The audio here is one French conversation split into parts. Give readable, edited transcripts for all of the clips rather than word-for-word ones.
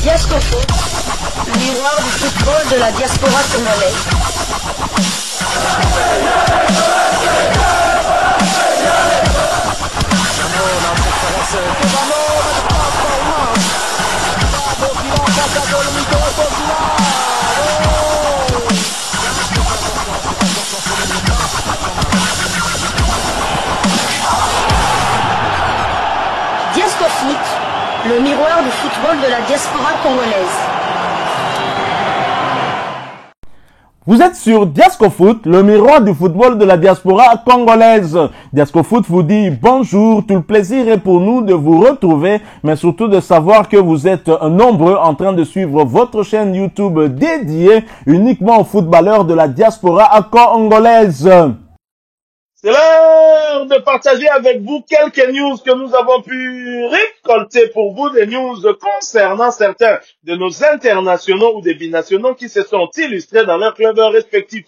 Diascofoot, le miroir du football de la diaspora congolaise. Diascofoot, le miroir du football de la diaspora congolaise. Vous êtes sur Diascofoot, le miroir du football de la diaspora congolaise. Diascofoot vous dit bonjour, tout le plaisir est pour nous de vous retrouver, mais surtout de savoir que vous êtes nombreux en train de suivre votre chaîne YouTube dédiée uniquement aux footballeurs de la diaspora congolaise. C'est l'heure de partager avec vous quelques news que nous avons pu récolter pour vous, des news concernant certains de nos internationaux ou des binationaux qui se sont illustrés dans leurs clubs respectifs.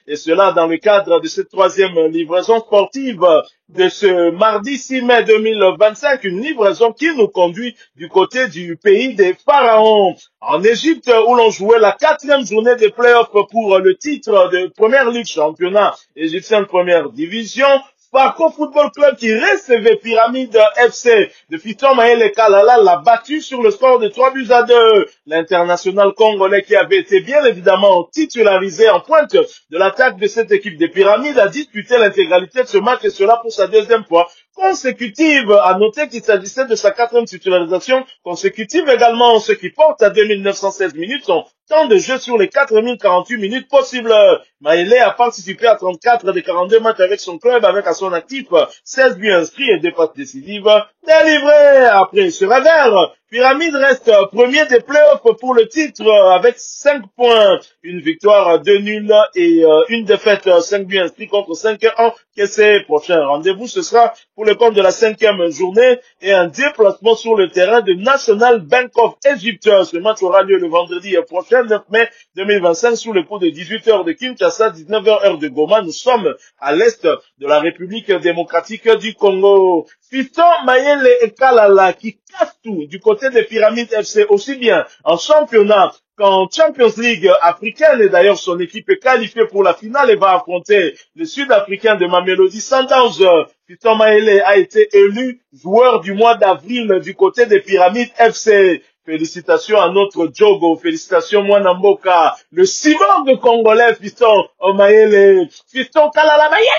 Et cela dans le cadre de cette troisième livraison sportive de ce mardi 6 mai 2025, une livraison qui nous conduit du côté du pays des pharaons. En Égypte, où l'on jouait la 4e journée des playoffs pour le titre de Première Ligue championnat égyptien de première division, Farco Football Club qui recevait Pyramide FC de Fiston Mayele Kalala l'a battu sur le score de 3-2. L'international congolais qui avait été bien évidemment titularisé en pointe de l'attaque de cette équipe des Pyramides a disputé l'intégralité de ce match et cela pour sa deuxième fois consécutive. À noter qu'il s'agissait de sa 4e titularisation consécutive également, ce qui porte à 2916 minutes son temps de jeu sur les 4048 minutes possibles. Maëlle a participé à 34 des 42 matchs avec son club, avec à son actif 16 buts inscrits et 2 passes décisives délivrées. Après ce revers, Pyramide reste premier des playoffs pour le titre avec 5 points, une victoire, 2 nuls et une défaite, 5 buts inscrits contre 5 encaissés. Prochain rendez-vous, ce sera pour le compte de la 5e journée et un déplacement sur le terrain de National Bank of Egypt. Ce match aura lieu le vendredi prochain, 9 mai 2025, sous le coup de 18h de Kinshasa, 19h heure de Goma. Nous sommes à l'est de la République démocratique du Congo. Fiston Mayele Kalala qui casse tout du côté des Pyramides FC, aussi bien en championnat qu'en Champions League africaine, et d'ailleurs son équipe est qualifiée pour la finale et va affronter le Sud-Africain de Mamelodi Sundowns. Fiston Mayele a été élu joueur du mois d'avril du côté des Pyramides FC. Félicitations à notre Djogo, félicitations Mwanamboka, le cyborg congolais Fiston Mayele, Fiston Kalala Mayele,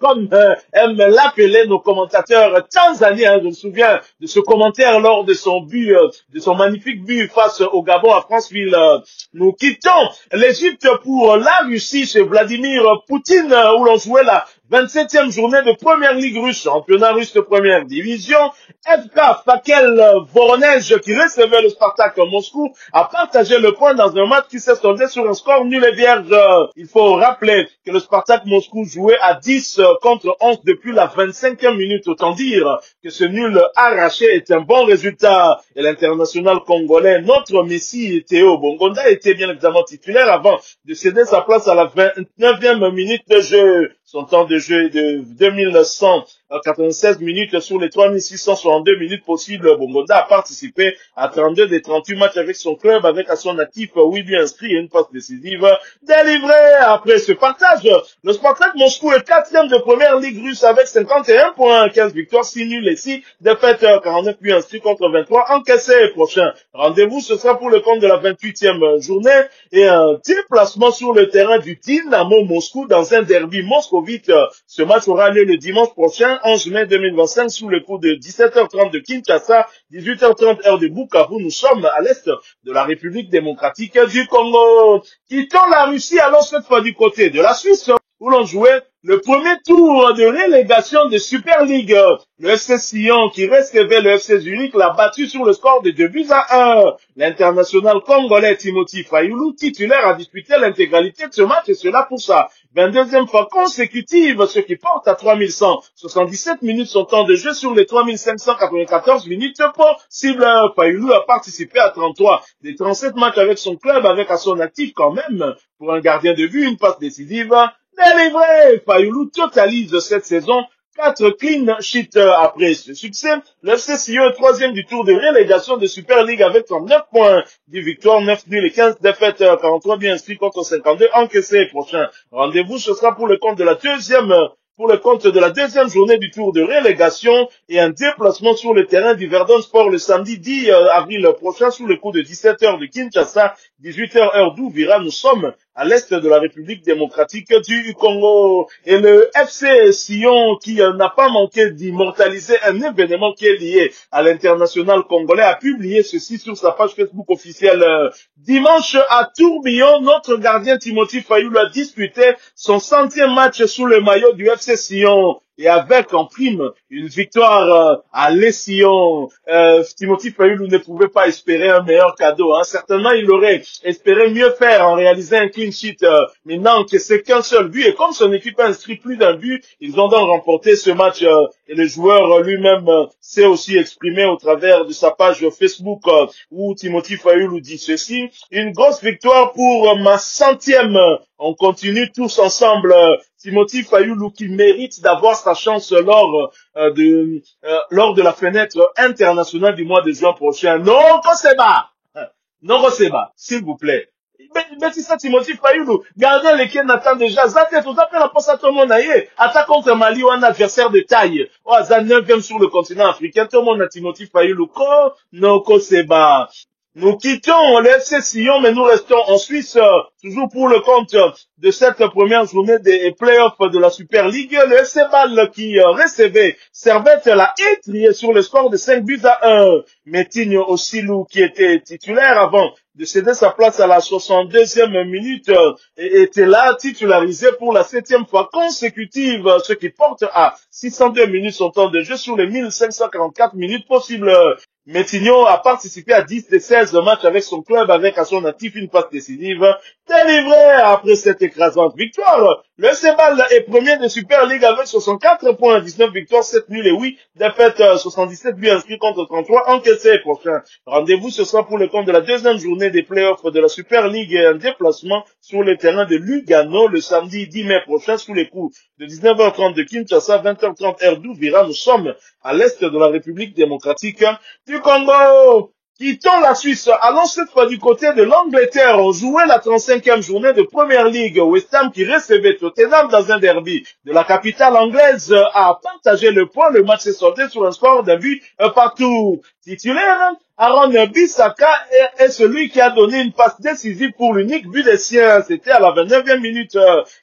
comme aiment l'appeler nos commentateurs tanzaniens. Je me souviens de ce commentaire lors de son but, de son magnifique but face au Gabon à Franceville. Nous quittons l'Égypte pour la Russie chez Vladimir Poutine, où l'on jouait la 27e journée de Première Ligue russe, championnat russe de première division. FK Fakel Voronezh, qui recevait le Spartak Moscou, a partagé le point dans un match qui s'est soldé sur un score nul et vierge. Il faut rappeler que le Spartak Moscou jouait à 10 contre 11 depuis la 25e minute. Autant dire que ce nul arraché est un bon résultat. Et l'international congolais, notre Messi Théo Bongonda, était bien évidemment titulaire avant de céder sa place à la 29e minute de jeu. Son temps de jeu est de 2196 minutes sur les 3662 minutes possibles. Bongonda a participé à 32 des 38 matchs avec son club, avec à son actif 8 buts inscrits et une passe décisive délivrée. Après ce partage, le Spartak Moscou est 4e de première ligue russe avec 51 points, 15 victoires, 6 nuls et 6 défaites, 49 buts inscrits contre 23 encaissés. Prochain rendez-vous, ce sera pour le compte de la 28e journée et un déplacement sur le terrain du Dynamo Moscou dans un derby moscovite. Ce match aura lieu le dimanche prochain, 11 mai 2025, sous le coup de 17h30 de Kinshasa, 18h30 heure de Bukavu. Nous sommes à l'est de la République démocratique du Congo. Quittons la Russie, alors cette fois du côté de la Suisse, où l'on jouait le premier tour de relégation de Super League. Le FC Sion, qui recevait le FC Zurich, l'a battu sur le score de 2-1. L'international congolais Timothy Fayulu, titulaire, a disputé l'intégralité de ce match, et cela pour sa 22e fois consécutive, ce qui porte à 3177 minutes son temps de jeu sur les 3594 minutes possibles. Fayulu a participé à 33 des 37 matchs avec son club, avec à son actif quand même, pour un gardien de but, une passe décisive délivrée. Fayulu totalise cette saison 4 clean sheets après ce succès. Le FC Sion est troisième du tour de relégation de Super League avec 39 points, 10 victoires, 9 nuls et 15 défaites, 43 bien inscrits contre 52 encaissés. Prochain rendez-vous, ce sera pour le compte de la deuxième journée du tour de relégation et un déplacement sur le terrain du Verdun Sport le samedi 10 avril prochain sous le coup de 17h de Kinshasa, 18h heure d'Ouvira. Nous sommes à l'est de la République démocratique du Congo. Et le FC Sion, qui n'a pas manqué d'immortaliser un événement qui est lié à l'international congolais, a publié ceci sur sa page Facebook officielle. Dimanche à Tourbillon, notre gardien Timothy Fayoulou a disputé son 100e match sous le maillot du FC Sion. Et avec en prime une victoire à l'Ession, Timothy Fayoulou ne pouvait pas espérer un meilleur cadeau. Hein. Certainement, il aurait espéré mieux faire en réalisant un clean sheet, mais non, que c'est qu'un seul but. Et comme son équipe a inscrit plus d'un but, ils ont donc remporté ce match. Et le joueur lui-même s'est aussi exprimé au travers de sa page Facebook où Timothy Fayoulou dit ceci. Une grosse victoire pour ma 100e. On continue tous ensemble. Timothy Fayoulou qui mérite d'avoir sa chance lors de la fenêtre internationale du mois de juin prochain. Non, Seba, s'il vous plaît. Mais c'est ça, Timothy Fayoulou. Gardien lesquels attend déjà. Zate, tout à fait la poste à tout le monde aïe. Attaque contre Mali ou un adversaire de taille. Oh, Zate 9e sur le continent africain. Tout le monde a Timothy Fayoulou. Non, Seba. Nous quittons le FC Sion, mais nous restons en Suisse, toujours pour le compte de cette première journée des playoffs de la Super League. Le FC Bâle qui recevait Servette l'a étrié sur le score de 5-1. Métigne Ossilou, qui était titulaire avant de céder sa place à la 62e minute, était là titularisé pour la 7e fois consécutive, ce qui porte à 602 minutes son temps de jeu sur les 1544 minutes possibles. Métigno a participé à 10 des 16 matchs avec son club avec à son actif une passe décisive délivrée après cette écrasante victoire. Le Cébal est premier de Super League avec 64 points, 19 victoires, 7 nuls et 8 défaites, 77 buts inscrits contre 33 encaissés. Prochain rendez-vous, ce sera pour le compte de la deuxième journée des playoffs de la Super League et un déplacement sur le terrain de Lugano le samedi 10 mai prochain sous les coups de 19h30 de Kinshasa, 20h30 heure d'Ouvira. Nous sommes à l'est de la République démocratique du Congo. Quittons la Suisse, allons cette fois du côté de l'Angleterre. On jouait la 35e journée de Première Ligue. West Ham qui recevait Tottenham dans un derby de la capitale anglaise a partagé le point. Le match s'est soldé sur un score d'un but partout. Titulaire, Aaron Bissaka est celui qui a donné une passe décisive pour l'unique but des siens. C'était à la 29e minute.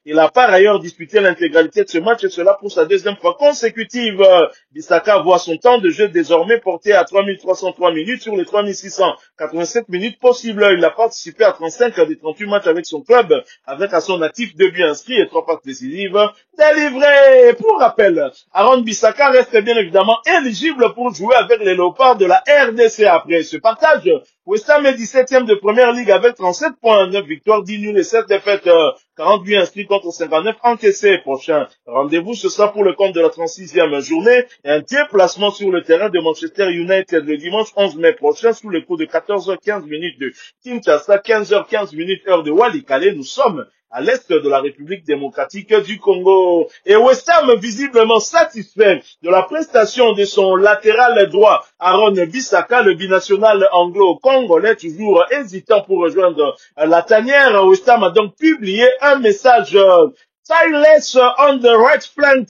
Il a par ailleurs disputé l'intégralité de ce match et cela pour sa deuxième fois consécutive. Bissaka voit son temps de jeu désormais porté à 3303 minutes sur les 3687 minutes possibles. Il a participé à 35 des 38 matchs avec son club, avec à son actif 2 buts inscrits et 3 passes décisives délivrées. Pour rappel, Aaron Bissaka reste bien évidemment éligible pour jouer avec les Léopards de la RDC. Après ce partage, West Ham est 17e de Première Ligue avec 37 points, 9 victoires, 10 nuls et 7 défaites, 40 buts inscrits contre 59 encaissés. Prochain rendez-vous, ce sera pour le compte de la 36e journée et un déplacement sur le terrain de Manchester United le dimanche 11 mai prochain sous le coup de 14h15 minutes de Kinshasa, 15h15 minutes heure de Walikale. Nous sommes à l'est de la République démocratique du Congo. Et West Ham visiblement satisfait de la prestation de son latéral droit, Aaron Bissaka, le binational anglo-congolais, toujours hésitant pour rejoindre la tanière. West Ham a donc publié un message tireless on the right flank.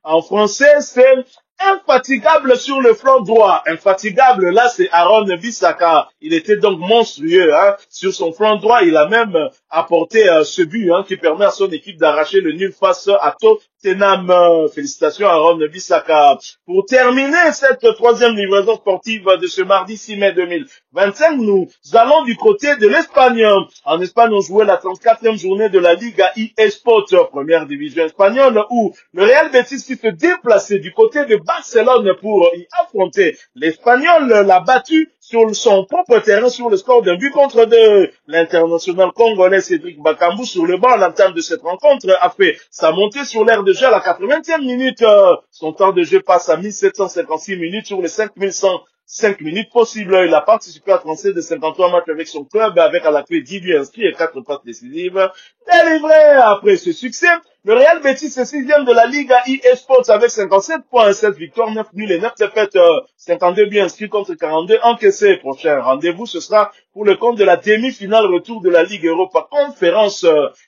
En français, c'est infatigable sur le flanc droit. Infatigable, là, c'est Aaron Bissaka. Il était donc monstrueux, hein. Sur son flanc droit, il a même apporté ce but, hein, qui permet à son équipe d'arracher le nul face à Tottenham. Félicitations à Aaron Bissaka. Pour terminer cette troisième livraison sportive de ce mardi 6 mai 2025, nous allons du côté de l'Espagne. En Espagne, on jouait la 34e journée de la Liga eSport, première division espagnole, où le Real Betis qui se déplaçait du côté de Barcelone pour y affronter l'Espagnol l'a battu sur son propre terrain sur le score d'un but contre 2. L'international congolais Cédric Bakambu sur le banc à l'entame de cette rencontre a fait sa montée sur l'aire de jeu à la 80e minute. Son temps de jeu passe à 1756 minutes sur les 5105 minutes possibles. Il a participé à 37 de 53 matchs avec son club avec à la clé 10 buts inscrits et 4 passes décisives délivrées. Après ce succès, Le Real Betis est 6e de la Liga EA Sports avec 57 points, 7 victoires, 9 nuls et 9 défaites, 52 buts inscrits contre 42 encaissés. Prochain rendez-vous, ce sera pour le compte de la demi-finale retour de la Ligue Europa Conférence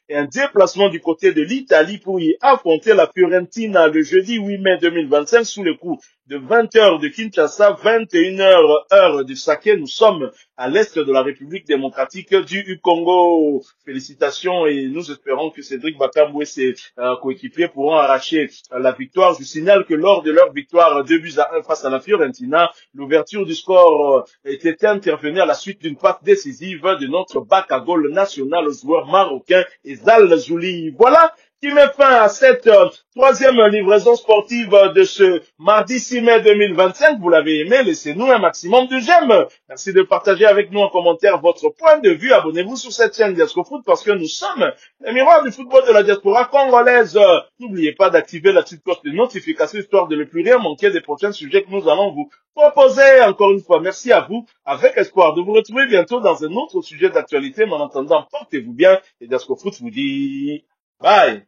et un déplacement du côté de l'Italie pour y affronter la Fiorentina le jeudi 8 mai 2025 sous le coup de 20h de Kinshasa, 21h heure du Saké. Nous sommes à l'est de la République démocratique du Congo. Félicitations et nous espérons que Cédric Bakambu et ses coéquipiers pourront arracher la victoire. Je signale que lors de leur victoire 2-1 face à la Fiorentina, l'ouverture du score était intervenue à la suite d'une passe décisive de notre bac à goal national au joueur marocain Ezal Zouli. Voilà qui met fin à cette troisième livraison sportive de ce mardi 6 mai 2025. Vous l'avez aimé, laissez-nous un maximum de j'aime. Merci de partager avec nous en commentaire votre point de vue. Abonnez-vous sur cette chaîne Diasco Foot parce que nous sommes les miroirs du football de la diaspora congolaise. N'oubliez pas d'activer la petite cloche de notification histoire de ne plus rien manquer des prochains sujets que nous allons vous proposer. Encore une fois, merci à vous avec espoir de vous retrouver bientôt dans un autre sujet d'actualité. Mais en attendant, portez-vous bien et Diasco Foot vous dit bye.